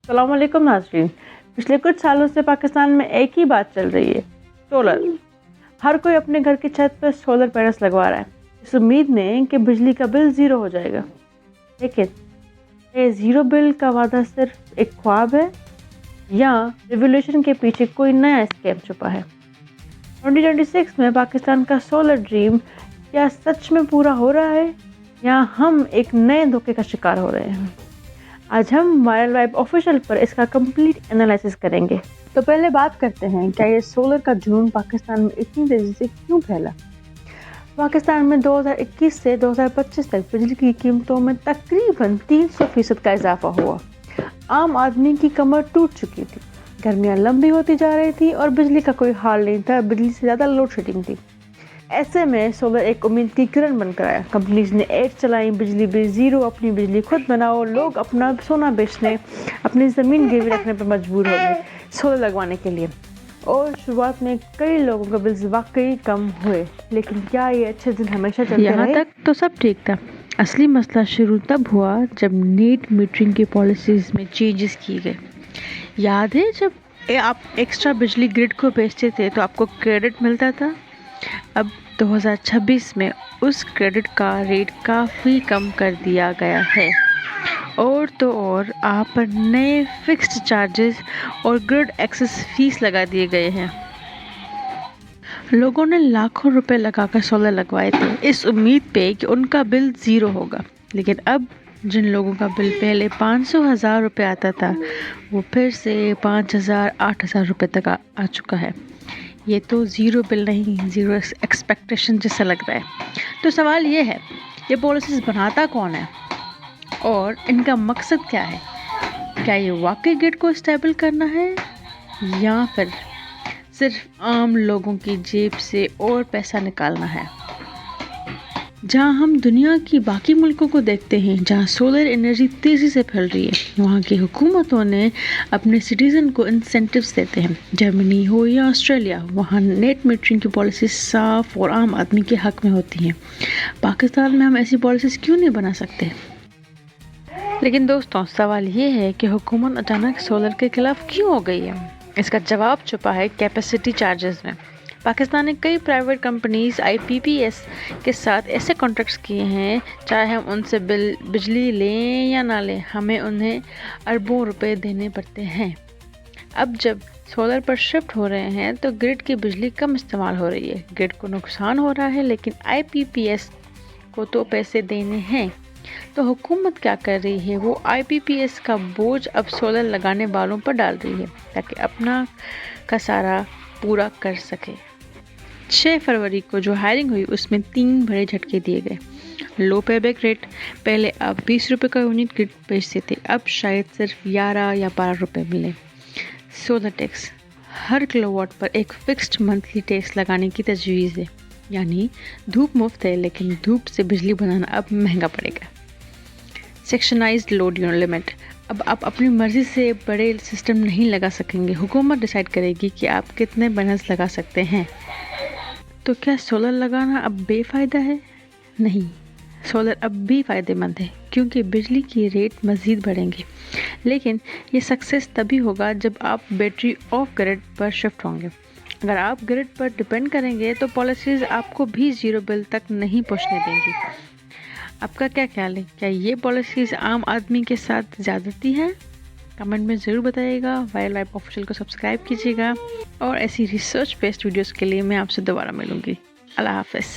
अस्सलाम वालेकुम नाज़रीन। पिछले कुछ सालों से पाकिस्तान में एक ही बात चल रही है, सोलर। हर कोई अपने घर की छत पर सोलर पैनल्स लगवा रहा है इस उम्मीद में कि बिजली का बिल ज़ीरो हो जाएगा। लेकिन ये ज़ीरो बिल का वादा सिर्फ एक ख्वाब है या रिवोल्यूशन के पीछे कोई नया स्कैम छुपा है? 2026 में पाकिस्तान का सोलर ड्रीम क्या सच में पूरा हो रहा है या हम एक नए धोखे का शिकार हो रहे हैं? आज हम वायरल वाइब ऑफिशियल पर इसका कंप्लीट एनालिसिस करेंगे। तो पहले बात करते हैं, क्या ये सोलर का जुनून पाकिस्तान में इतनी तेजी से क्यों फैला? पाकिस्तान में 2021 से 2025 तक बिजली की कीमतों में तकरीबन 300% का इजाफा हुआ। आम आदमी की कमर टूट चुकी थी, गर्मियाँ लंबी होती जा रही थी और बिजली का कोई हाल नहीं था। बिजली से ज़्यादा लोड शेडिंग थी। ऐसे में सोलर एक उम्मीद की किरण बनकर आया। कंपनीज ने एड चलाई, बिजली बिल ज़ीरो, अपनी बिजली खुद बनाओ। लोग अपना सोना बेचने, अपनी ज़मीन गिरवी रखने पर मजबूर हो गए सोलर लगवाने के लिए। और शुरुआत में कई लोगों का बिल वाकई कम हुए, लेकिन क्या ये अच्छे दिन हमेशा चलते रहे? यहाँ तक तो सब ठीक था। असली मसला शुरू तब हुआ जब नेट मीटरिंग की पॉलिसीज़ में चेंजेस किए गए। याद है जब आप एक्स्ट्रा बिजली ग्रिड को बेचते थे तो आपको क्रेडिट मिलता था। अब 2026 में उस क्रेडिट का रेट काफ़ी कम कर दिया गया है। और तो और आप पर नए फिक्स्ड चार्जेस और ग्रिड एक्सेस फीस लगा दिए गए हैं। लोगों ने लाखों रुपए लगाकर सोलर लगवाए थे इस उम्मीद पे कि उनका बिल ज़ीरो होगा, लेकिन अब जिन लोगों का बिल पहले 500,000 रुपये आता था वो फिर से 5,000 8,000 रुपये तक आ चुका है। ये तो ज़ीरो बिल नहीं, ज़ीरो एक्सपेक्टेशन जैसा लग रहा है। तो सवाल ये है, ये पॉलिसीज़ बनाता कौन है और इनका मकसद क्या है? क्या ये वाकई ग्रिड को स्टेबल करना है या फिर सिर्फ आम लोगों की जेब से और पैसा निकालना है? जहां हम दुनिया की बाकी मुल्कों को देखते हैं जहां सोलर एनर्जी तेज़ी से फैल रही है, वहां की हुकूमतों ने अपने सिटीज़न को इंसेंटिव्स देते हैं। जर्मनी हो या ऑस्ट्रेलिया, वहां नेट मीटरिंग की पॉलिसी साफ और आम आदमी के हक में होती हैं। पाकिस्तान में हम ऐसी पॉलिसीज़ क्यों नहीं बना सकते? लेकिन दोस्तों, सवाल ये है कि हुकूमत अचानक सोलर के खिलाफ क्यों हो गई है? इसका जवाब छुपा है कैपेसिटी चार्जेस में। पाकिस्तान ने कई प्राइवेट कंपनीज IPPs के साथ ऐसे कॉन्ट्रैक्ट्स किए हैं, चाहे हम उनसे बिजली लें या ना लें, हमें उन्हें अरबों रुपए देने पड़ते हैं। अब जब सोलर पर शिफ्ट हो रहे हैं तो ग्रिड की बिजली कम इस्तेमाल हो रही है, ग्रिड को नुकसान हो रहा है, लेकिन IPPs को तो पैसे देने हैं। तो हुकूमत क्या कर रही है, वो IPPs का बोझ अब सोलर लगाने वालों पर डाल रही है ताकि अपना खसारा पूरा कर सके। 6 फरवरी को जो हायरिंग हुई उसमें 3 बड़े झटके दिए गए। लो पेबैक रेट, पहले आप 20 रुपये का यूनिट ग्रिड बेचते थे, अब शायद सिर्फ 11 या 12 रुपये मिले। सोलर टैक्स, हर किलोवाट पर एक फिक्स्ड मंथली टैक्स लगाने की तजवीज़ है, यानी धूप मुफ्त है लेकिन धूप से बिजली बनाना अब महंगा पड़ेगा। सेक्शनाइज्ड लोड लिमिट, अब आप अपनी मर्ज़ी से बड़े सिस्टम नहीं लगा सकेंगे, हुकूमत डिसाइड करेगी कि आप कितने पैनल्स लगा सकते हैं। तो क्या सोलर लगाना अब बेफ़ायदा है? नहीं, सोलर अब भी फ़ायदेमंद है क्योंकि बिजली की रेट मज़ीद बढ़ेंगे, लेकिन ये सक्सेस तभी होगा जब आप बैटरी ऑफ ग्रिड पर शिफ्ट होंगे। अगर आप ग्रिड पर डिपेंड करेंगे तो पॉलिसीज़ आपको भी ज़ीरो बिल तक नहीं पहुंचने देंगी। आपका क्या ख्याल है, क्या ये पॉलिसीज़ आम आदमी के साथ ज़्यादती है? कमेंट में ज़रूर बताइएगा। वायरल वाइब ऑफिशियल को सब्सक्राइब कीजिएगा और ऐसी रिसर्च बेस्ड वीडियोस के लिए मैं आपसे दोबारा मिलूँगी। अल्लाह हाफ़िज़।